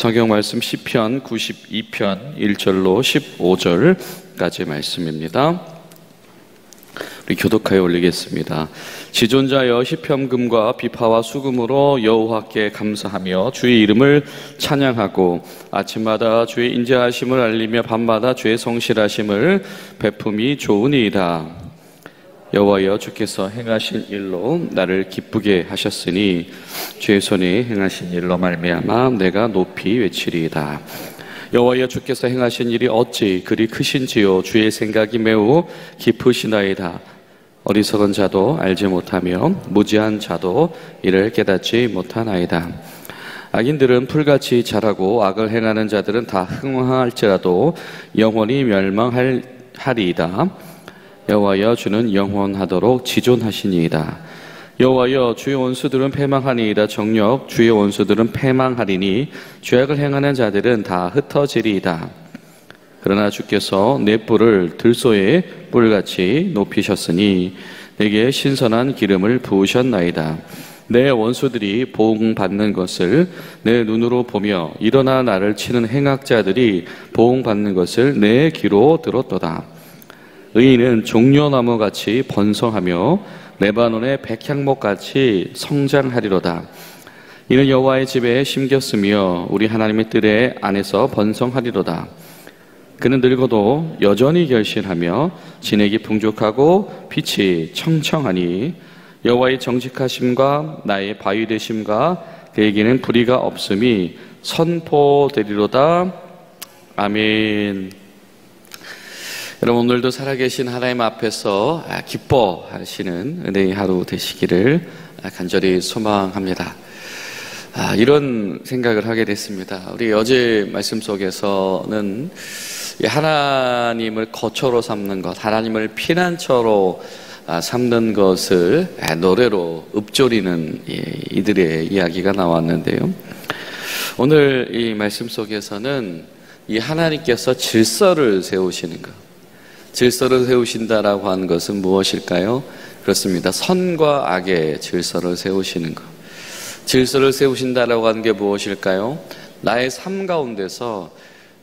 성경 말씀 시편 92편 1절로 15절까지 말씀입니다. 우리 교독하여 올리겠습니다. 지존자여 시편금과 비파와 수금으로 여호와께 감사하며 주의 이름을 찬양하고 아침마다 주의 인자하심을 알리며 밤마다 주의 성실하심을 베품이 좋으니이다. 여호와여 주께서 행하신 일로 나를 기쁘게 하셨으니 주의 손이 행하신 일로 말미암아 내가 높이 외치리이다. 여호와여 주께서 행하신 일이 어찌 그리 크신지요. 주의 생각이 매우 깊으시나이다. 어리석은 자도 알지 못하며 무지한 자도 이를 깨닫지 못하나이다. 악인들은 풀같이 자라고 악을 행하는 자들은 다 흥황할지라도 영원히 멸망하리이다. 여호와여 주는 영원하도록 지존하시니이다. 여호와여 주의 원수들은 패망하니이다. 정녕 주의 원수들은 패망하리니 죄악을 행하는 자들은 다 흩어지리이다. 그러나 주께서 내 뿔을 들소의 뿔같이 높이셨으니 내게 신선한 기름을 부으셨나이다. 내 원수들이 보응받는 것을 내 눈으로 보며 일어나 나를 치는 행악자들이 보응받는 것을 내 귀로 들었도다. 의인은 종려나무같이 번성하며 레바논의 백향목같이 성장하리로다. 이는 여호와의 집에 심겼으며 우리 하나님의 뜰 안에서 번성하리로다. 그는 늙어도 여전히 결실하며 진액이 풍족하고 빛이 청청하니 여호와의 정직하심과 나의 바위 되심과 그에게는 불의가 없음이 선포되리로다. 아멘. 여러분, 오늘도 살아계신 하나님 앞에서 기뻐하시는 은혜의 하루 되시기를 간절히 소망합니다. 이런 생각을 하게 됐습니다. 우리 어제 말씀 속에서는 하나님을 거처로 삼는 것, 하나님을 피난처로 삼는 것을 노래로 읊조리는 이들의 이야기가 나왔는데요. 오늘 이 말씀 속에서는 이 하나님께서 질서를 세우시는 것, 질서를 세우신다라고 하는 것은 무엇일까요? 그렇습니다. 선과 악의 질서를 세우시는 것. 질서를 세우신다라고 하는 게 무엇일까요? 나의 삶 가운데서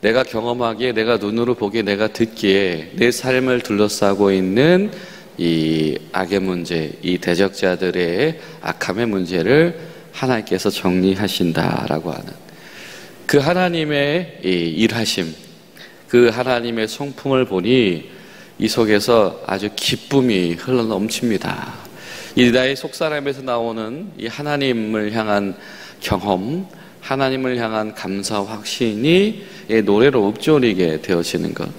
내가 경험하기에, 내가 눈으로 보기에, 내가 듣기에 내 삶을 둘러싸고 있는 이 악의 문제, 이 대적자들의 악함의 문제를 하나님께서 정리하신다라고 하는 그 하나님의 이 일하심, 그 하나님의 성품을 보니 이 속에서 아주 기쁨이 흘러넘칩니다. 이 나의 속사람에서 나오는 이 하나님을 향한 경험, 하나님을 향한 감사 확신이 노래로 읊조리게 되어지는 것.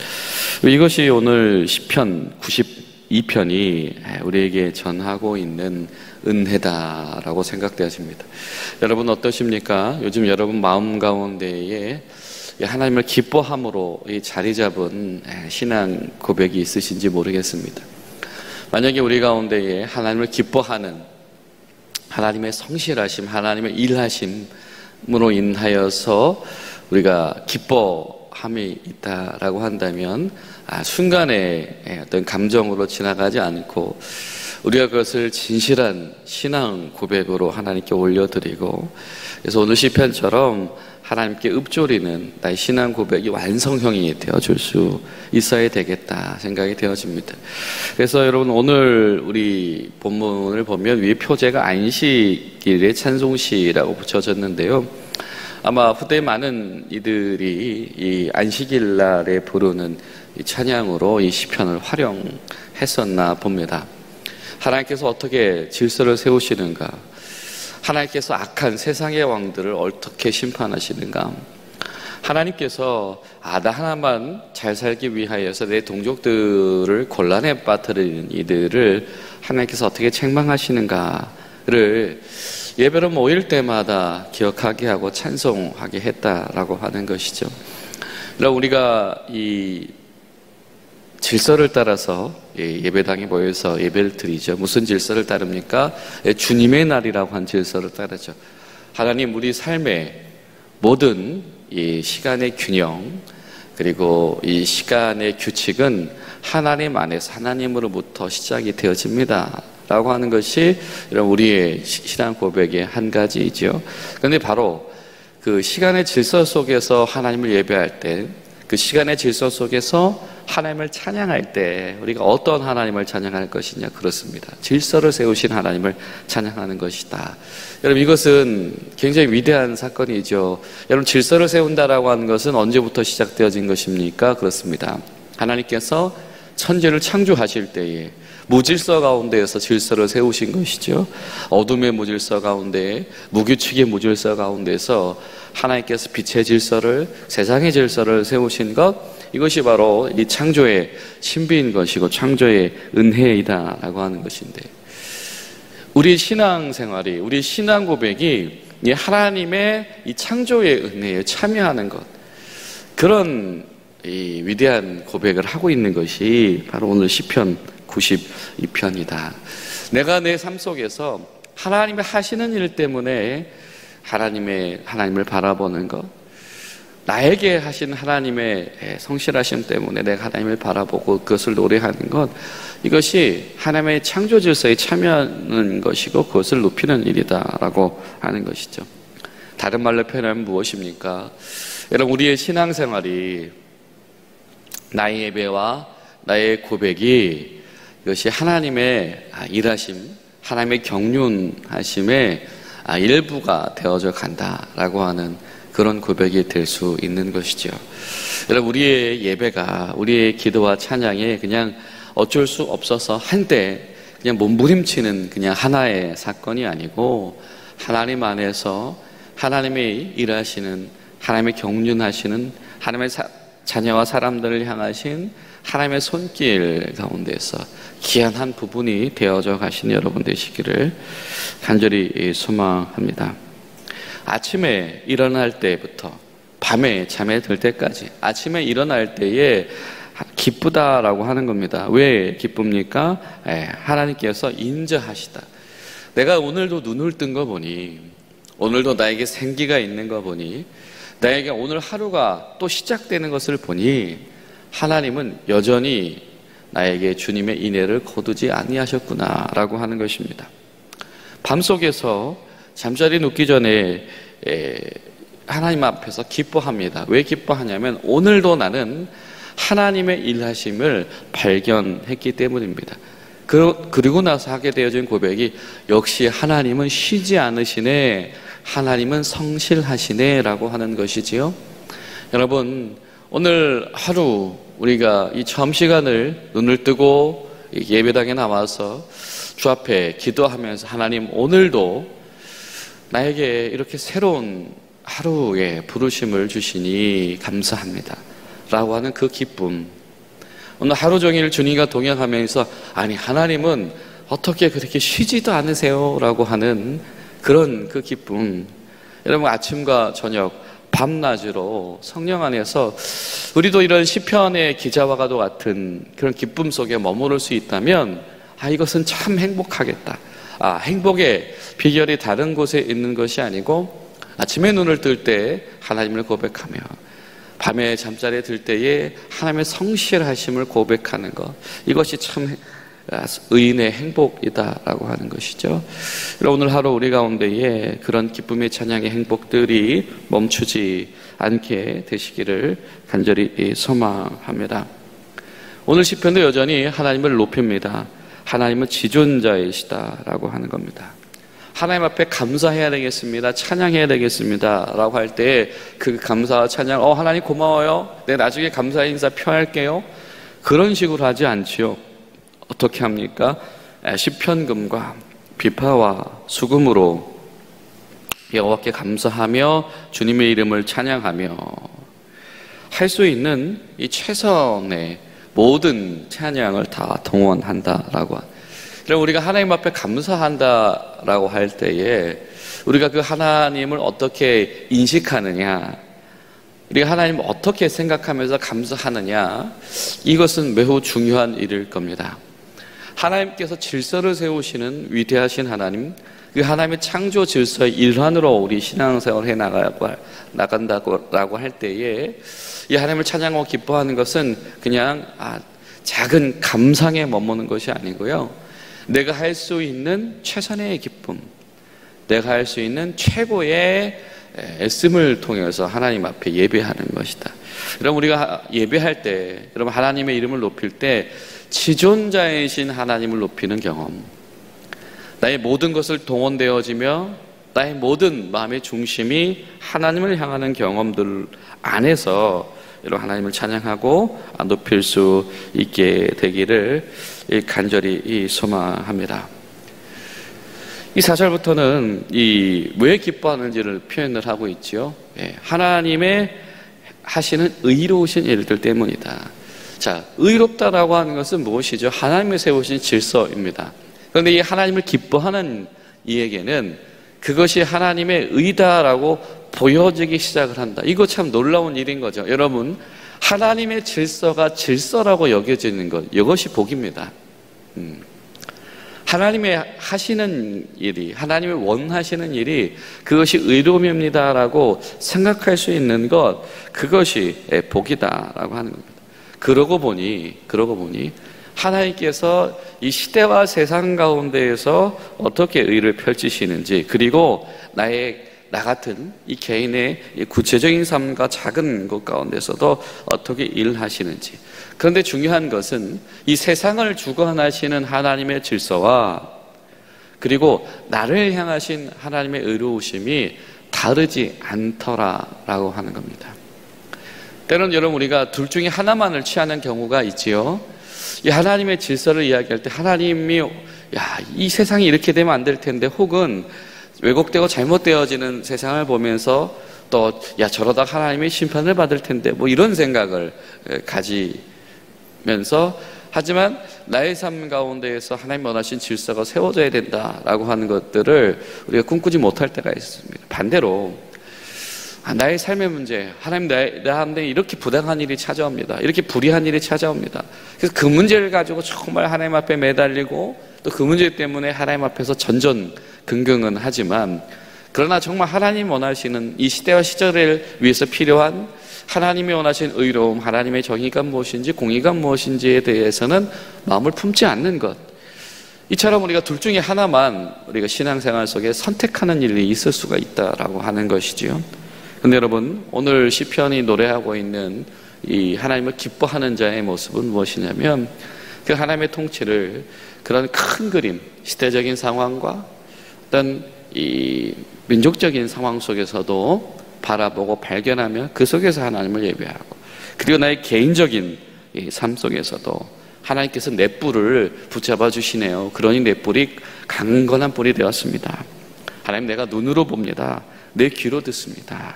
이것이 오늘 시편 92편이 우리에게 전하고 있는 은혜다라고 생각되어집니다. 여러분 어떠십니까? 요즘 여러분 마음 가운데에 하나님을 기뻐함으로 자리 잡은 신앙 고백이 있으신지 모르겠습니다. 만약에 우리 가운데에 하나님을 기뻐하는 하나님의 성실하심, 하나님의 일하심으로 인하여서 우리가 기뻐함이 있다라고 한다면 순간의 어떤 감정으로 지나가지 않고 우리가 그것을 진실한 신앙 고백으로 하나님께 올려드리고, 그래서 오늘 시편처럼 하나님께 읊조리는 나의 신앙 고백이 완성형이 되어줄 수 있어야 되겠다 생각이 되어집니다. 그래서 여러분 오늘 우리 본문을 보면 위에 표제가 안식일의 찬송시라고 붙여졌는데요. 아마 후대 많은 이들이 이 안식일 날에 부르는 이 찬양으로 이 시편을 활용했었나 봅니다. 하나님께서 어떻게 질서를 세우시는가, 하나님께서 악한 세상의 왕들을 어떻게 심판하시는가, 하나님께서 나 하나만 잘 살기 위하여서 내 동족들을 곤란에 빠뜨리는 이들을 하나님께서 어떻게 책망하시는가를 예배로 모일 때마다 기억하게 하고 찬송하게 했다라고 하는 것이죠. 그럼 우리가 이 질서를 따라서 예배당에 모여서 예배를 드리죠. 무슨 질서를 따릅니까? 주님의 날이라고 한 질서를 따르죠. 하나님, 우리 삶의 모든 이 시간의 균형, 그리고 이 시간의 규칙은 하나님 안에서 하나님으로부터 시작이 되어집니다 라고 하는 것이 우리의 신앙 고백의 한 가지이죠. 그런데 바로 그 시간의 질서 속에서 하나님을 예배할 때, 그 시간의 질서 속에서 하나님을 찬양할 때 우리가 어떤 하나님을 찬양할 것이냐, 그렇습니다. 질서를 세우신 하나님을 찬양하는 것이다. 여러분, 이것은 굉장히 위대한 사건이죠. 여러분, 질서를 세운다라고 하는 것은 언제부터 시작되어진 것입니까? 그렇습니다. 하나님께서 천지를 창조하실 때에 무질서 가운데에서 질서를 세우신 것이죠. 어둠의 무질서 가운데, 무규칙의 무질서 가운데서 하나님께서 빛의 질서를, 세상의 질서를 세우신 것, 이것이 바로 이 창조의 신비인 것이고 창조의 은혜이다라고 하는 것인데, 우리 신앙생활이, 우리 신앙 고백이 이 하나님의 이 창조의 은혜에 참여하는 것, 그런 이 위대한 고백을 하고 있는 것이 바로 오늘 시편 92편이다. 내가 내 삶 속에서 하나님의 하시는 일 때문에 하나님을 바라보는 것, 나에게 하신 하나님의 성실하심 때문에 내가 하나님을 바라보고 그것을 노래하는 것, 이것이 하나님의 창조 질서에 참여하는 것이고 그것을 높이는 일이다라고 하는 것이죠. 다른 말로 표현하면 무엇입니까? 여러분, 우리의 신앙생활이, 나의 예배와 나의 고백이, 이것이 하나님의 일하심, 하나님의 경륜하심의 일부가 되어져 간다라고 하는 그런 고백이 될 수 있는 것이죠. 여러분, 우리의 예배가, 우리의 기도와 찬양이 그냥 어쩔 수 없어서 한때 그냥 몸부림치는 그냥 하나의 사건이 아니고, 하나님 안에서 하나님의 일하시는, 하나님의 경륜하시는, 하나님의 자녀와 사람들을 향하신 하나님의 손길 가운데서 귀한 한 부분이 되어져 가시는 여러분 되시기를 간절히 소망합니다. 아침에 일어날 때부터 밤에 잠에 들 때까지, 아침에 일어날 때에 기쁘다라고 하는 겁니다. 왜 기쁩니까? 하나님께서 인자하시다. 내가 오늘도 눈을 뜬 거 보니, 오늘도 나에게 생기가 있는 거 보니, 나에게 오늘 하루가 또 시작되는 것을 보니 하나님은 여전히 나에게 주님의 인애를 거두지 아니하셨구나라고 하는 것입니다. 밤속에서 잠자리 눕기 전에 하나님 앞에서 기뻐합니다. 왜 기뻐하냐면 오늘도 나는 하나님의 일하심을 발견했기 때문입니다. 그리고 나서 하게 되어진 고백이, 역시 하나님은 쉬지 않으시네, 하나님은 성실하시네 라고 하는 것이지요. 여러분, 오늘 하루 우리가 이 점심시간을 눈을 뜨고 예배당에 나와서 주 앞에 기도하면서, 하나님 오늘도 나에게 이렇게 새로운 하루의 부르심을 주시니 감사합니다 라고 하는 그 기쁨, 오늘 하루 종일 주님과 동행하면서, 아니 하나님은 어떻게 그렇게 쉬지도 않으세요 라고 하는 그런 그 기쁨, 여러분 아침과 저녁 밤낮으로 성령 안에서 우리도 이런 시편의 기자와도 같은 그런 기쁨 속에 머무를 수 있다면, 이것은 참 행복하겠다. 행복의 비결이 다른 곳에 있는 것이 아니고, 아침에 눈을 뜰 때 하나님을 고백하며 밤에 잠자리에 들 때에 하나님의 성실하심을 고백하는 것, 이것이 참 의인의 행복이다라고 하는 것이죠. 오늘 하루 우리 가운데에 그런 기쁨의 찬양의 행복들이 멈추지 않게 되시기를 간절히 소망합니다. 오늘 시편도 여전히 하나님을 높입니다. 하나님은 지존자이시다라고 하는 겁니다. 하나님 앞에 감사해야 되겠습니다, 찬양해야 되겠습니다 라고 할 때 그 감사와 찬양, 하나님 고마워요, 내 나중에 감사 인사 표할게요, 그런 식으로 하지 않지요. 어떻게 합니까? 시편금과 비파와 수금으로 여호와께 감사하며 주님의 이름을 찬양하며 할 수 있는 이 최선의 모든 찬양을 다 동원한다라고. 우리가 하나님 앞에 감사한다라고 할 때에 우리가 그 하나님을 어떻게 인식하느냐, 우리가 하나님을 어떻게 생각하면서 감사하느냐, 이것은 매우 중요한 일일 겁니다. 하나님께서 질서를 세우시는 위대하신 하나님, 그 하나님의 창조 질서의 일환으로 우리 신앙생활을 나간다고 할 때에 이 하나님을 찬양하고 기뻐하는 것은 그냥 작은 감상에 머무는 것이 아니고요, 내가 할 수 있는 최선의 기쁨, 내가 할 수 있는 최고의 애씀을 통해서 하나님 앞에 예배하는 것이다. 여러분, 우리가 예배할 때, 여러분, 하나님의 이름을 높일 때 지존자이신 하나님을 높이는 경험, 나의 모든 것을 동원되어지며 나의 모든 마음의 중심이 하나님을 향하는 경험들 안에서 여러분, 하나님을 찬양하고 높일 수 있게 되기를 간절히 소망합니다. 이 4절부터는 왜 기뻐하는지를 표현을 하고 있지요. 하나님의 하시는 의로우신 일들 때문이다. 자, 의롭다라고 하는 것은 무엇이죠? 하나님의 세우신 질서입니다. 그런데 이 하나님을 기뻐하는 이에게는 그것이 하나님의 의다라고 보여지기 시작을 한다. 이거 참 놀라운 일인 거죠. 여러분, 하나님의 질서가 질서라고 여겨지는 것, 이것이 복입니다. 하나님의 하시는 일이, 하나님의 원하시는 일이 그것이 의로움입니다라고 생각할 수 있는 것, 그것이 복이다라고 하는 겁니다. 그러고 보니 하나님께서 이 시대와 세상 가운데에서 어떻게 의를 펼치시는지, 그리고 나 같은 이 개인의 구체적인 삶과 작은 것 가운데서도 어떻게 일하시는지. 그런데 중요한 것은 이 세상을 주관하시는 하나님의 질서와 그리고 나를 향하신 하나님의 의로우심이 다르지 않더라라고 하는 겁니다. 때로는 여러분, 우리가 둘 중에 하나만을 취하는 경우가 있지요. 이 하나님의 질서를 이야기할 때 하나님이 이 세상이 이렇게 되면 안 될 텐데, 혹은 왜곡되고 잘못되어지는 세상을 보면서 또 저러다 하나님의 심판을 받을 텐데 이런 생각을 가지면서, 하지만 나의 삶 가운데에서 하나님 원하신 질서가 세워져야 된다라고 하는 것들을 우리가 꿈꾸지 못할 때가 있습니다. 반대로 나의 삶의 문제, 하나님 나한테 이렇게 부당한 일이 찾아옵니다. 이렇게 불의한 일이 찾아옵니다. 그래서 그 문제를 가지고 정말 하나님 앞에 매달리고 또 그 문제 때문에 하나님 앞에서 전전긍긍은 하지만, 그러나 정말 하나님 원하시는 이 시대와 시절을 위해서 필요한 하나님이 원하신 의로움, 하나님의 정의가 무엇인지 공의가 무엇인지에 대해서는 마음을 품지 않는 것, 이처럼 우리가 둘 중에 하나만 우리가 신앙생활 속에 선택하는 일이 있을 수가 있다라고 하는 것이지요. 그런데 여러분, 오늘 시편이 노래하고 있는 이 하나님을 기뻐하는 자의 모습은 무엇이냐면, 그 하나님의 통치를 그런 큰 그림, 시대적인 상황과 어떤 이 민족적인 상황 속에서도 바라보고 발견하며 그 속에서 하나님을 예배하고, 그리고 나의 개인적인 이 삶 속에서도 하나님께서 내 뿔을 붙잡아 주시네요. 그러니 내 뿔이 강건한 뿔이 되었습니다. 하나님, 내가 눈으로 봅니다. 내 귀로 듣습니다.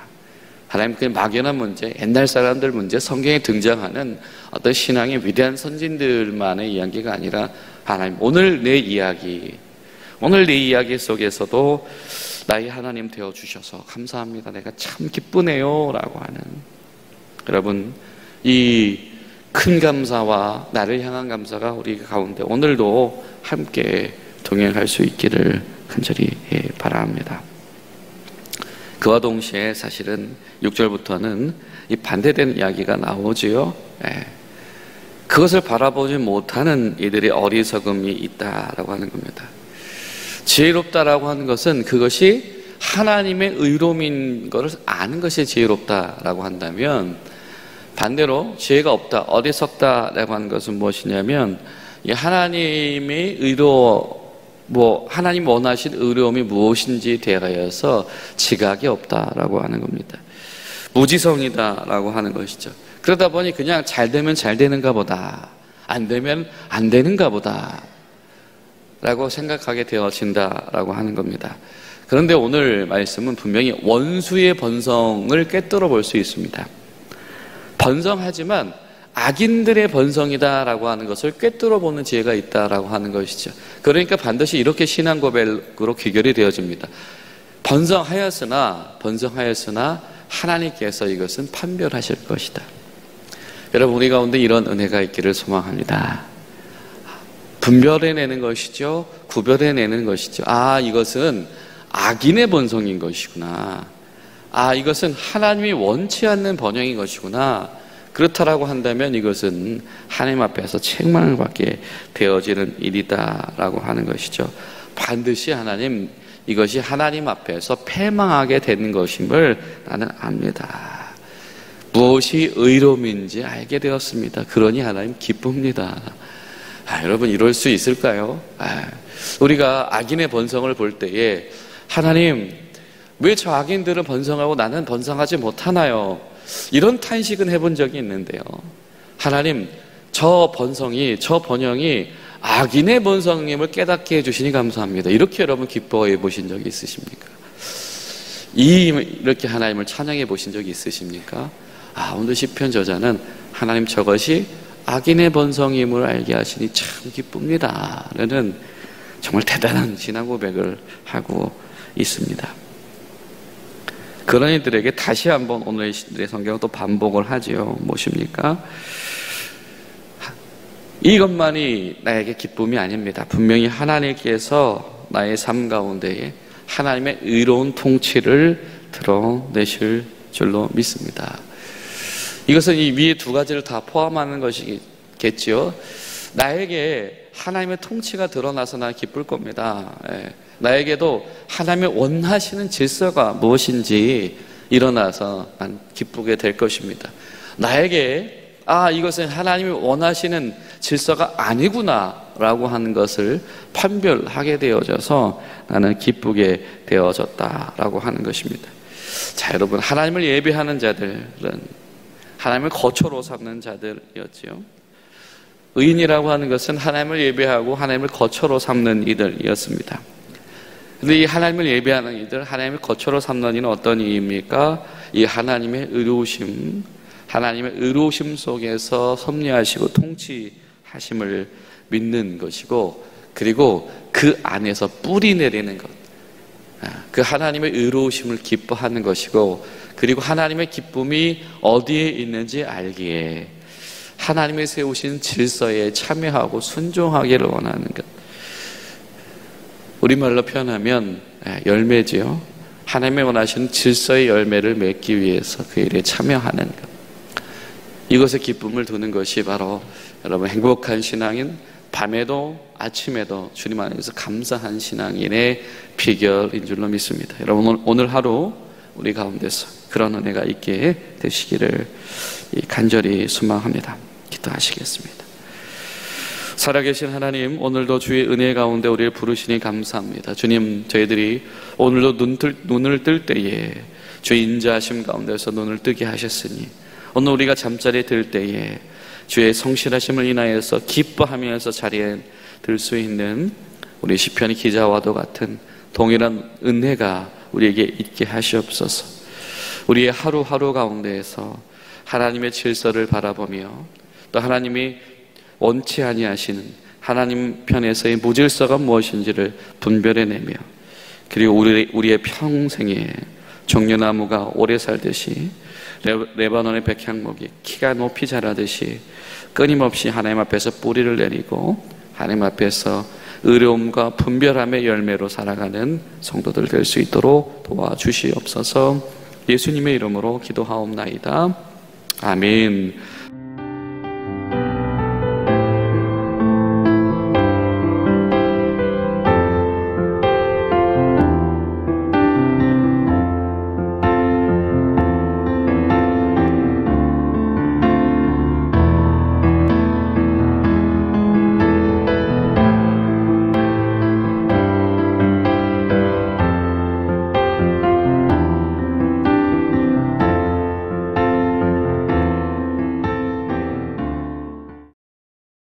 하나님, 그 막연한 문제, 옛날 사람들 문제, 성경에 등장하는 어떤 신앙의 위대한 선진들만의 이야기가 아니라, 하나님, 오늘 내 이야기 속에서도 나의 하나님 되어주셔서 감사합니다. 내가 참 기쁘네요 라고 하는, 여러분, 이 큰 감사와 나를 향한 감사가 우리 가운데 오늘도 함께 동행할 수 있기를 간절히 바랍니다. 그와 동시에 사실은 6절부터는 이 반대되는 이야기가 나오지요. 그것을 바라보지 못하는 이들의 어리석음이 있다라고 하는 겁니다. 지혜롭다라고 하는 것은 그것이 하나님의 의로움인 것을 아는 것이 지혜롭다라고 한다면, 반대로 지혜가 없다, 어리석다라고 하는 것은 무엇이냐면, 이 하나님의 하나님 원하신 의로움이 무엇인지에 대하여서 지각이 없다라고 하는 겁니다. 무지성이다라고 하는 것이죠. 그러다 보니 그냥 잘 되면 잘 되는가 보다, 안 되면 안 되는가 보다 라고 생각하게 되어진다라고 하는 겁니다. 그런데 오늘 말씀은 분명히 원수의 번성을 꿰뚫어 볼 수 있습니다. 번성하지만 악인들의 번성이다라고 하는 것을 꿰뚫어 보는 지혜가 있다라고 하는 것이죠. 그러니까 반드시 이렇게 신앙 고백으로 귀결이 되어집니다. 번성하였으나 하나님께서 이것은 판별하실 것이다. 여러분, 우리 가운데 이런 은혜가 있기를 소망합니다. 분별해내는 것이죠. 구별해내는 것이죠. 이것은 악인의 번성인 것이구나. 이것은 하나님이 원치 않는 번영인 것이구나. 그렇다라고 한다면 이것은 하나님 앞에서 책망을 받게 되어지는 일이다라고 하는 것이죠. 반드시 하나님 이것이 하나님 앞에서 패망하게 되는 것임을 나는 압니다. 무엇이 의로움인지 알게 되었습니다. 그러니 하나님 기쁩니다. 여러분 이럴 수 있을까요? 우리가 악인의 번성을 볼 때에 하나님 왜 저 악인들은 번성하고 나는 번성하지 못하나요? 이런 탄식은 해본 적이 있는데요. 하나님 저 번성이 저 번영이 악인의 번성임을 깨닫게 해주시니 감사합니다. 이렇게 여러분 기뻐해 보신 적이 있으십니까? 이렇게 하나님을 찬양해 보신 적이 있으십니까? 오늘 시편 저자는 하나님 저것이 악인의 번성임을 알게 하시니 참 기쁩니다 라는 정말 대단한 신앙 고백을 하고 있습니다. 그런 이들에게 다시 한번 오늘의 성경은 또 반복을 하지요. 무엇입니까? 이것만이 나에게 기쁨이 아닙니다. 분명히 하나님께서 나의 삶 가운데에 하나님의 의로운 통치를 드러내실 줄로 믿습니다. 이것은 이 위에 두 가지를 다 포함하는 것이겠지요. 나에게 하나님의 통치가 드러나서 나는 기쁠 겁니다. 나에게도 하나님의 원하시는 질서가 무엇인지 일어나서 난 기쁘게 될 것입니다. 나에게 이것은 하나님이 원하시는 질서가 아니구나 라고 하는 것을 판별하게 되어져서 나는 기쁘게 되어졌다라고 하는 것입니다. 자, 여러분, 하나님을 예배하는 자들은 하나님을 거처로 삼는 자들이었지요. 의인이라고 하는 것은 하나님을 예배하고 하나님을 거처로 삼는 이들이었습니다. 근데 이 하나님을 예배하는 이들, 하나님을 거처로 삼는 이는 어떤 이입니까? 이 하나님의 의로우심, 하나님의 의로우심 속에서 섭리하시고 통치하심을 믿는 것이고, 그리고 그 안에서 뿌리 내리는 것, 그 하나님의 의로우심을 기뻐하는 것이고, 그리고 하나님의 기쁨이 어디에 있는지 알기에 하나님의 세우신 질서에 참여하고 순종하기를 원하는 것. 우리말로 표현하면 열매지요. 하나님의 원하시는 질서의 열매를 맺기 위해서 그 일에 참여하는 것. 이것에 기쁨을 두는 것이 바로 여러분 행복한 신앙인, 밤에도 아침에도 주님 안에서 감사한 신앙인의 비결인 줄로 믿습니다. 여러분 오늘 하루 우리 가운데서 그런 은혜가 있게 되시기를 간절히 소망합니다. 기도하시겠습니다. 살아계신 하나님, 오늘도 주의 은혜 가운데 우리를 부르시니 감사합니다. 주님, 저희들이 오늘도 눈을 뜰 때에 주의 인자하심 가운데서 눈을 뜨게 하셨으니 오늘 우리가 잠자리에 들 때에 주의 성실하심을 인하여서 기뻐하면서 자리에 들 수 있는 우리 시편 기자와도 같은 동일한 은혜가 우리에게 있게 하시옵소서. 우리의 하루하루 가운데에서 하나님의 질서를 바라보며 또 하나님이 원치 아니하시는 하나님 편에서의 무질서가 무엇인지를 분별해내며, 그리고 우리의 평생에 종려나무가 오래 살듯이 레바논의 백향목이 키가 높이 자라듯이 끊임없이 하나님 앞에서 뿌리를 내리고 하나님 앞에서 의로움과 분별함의 열매로 살아가는 성도들 될 수 있도록 도와주시옵소서. 예수님의 이름으로 기도하옵나이다. 아멘.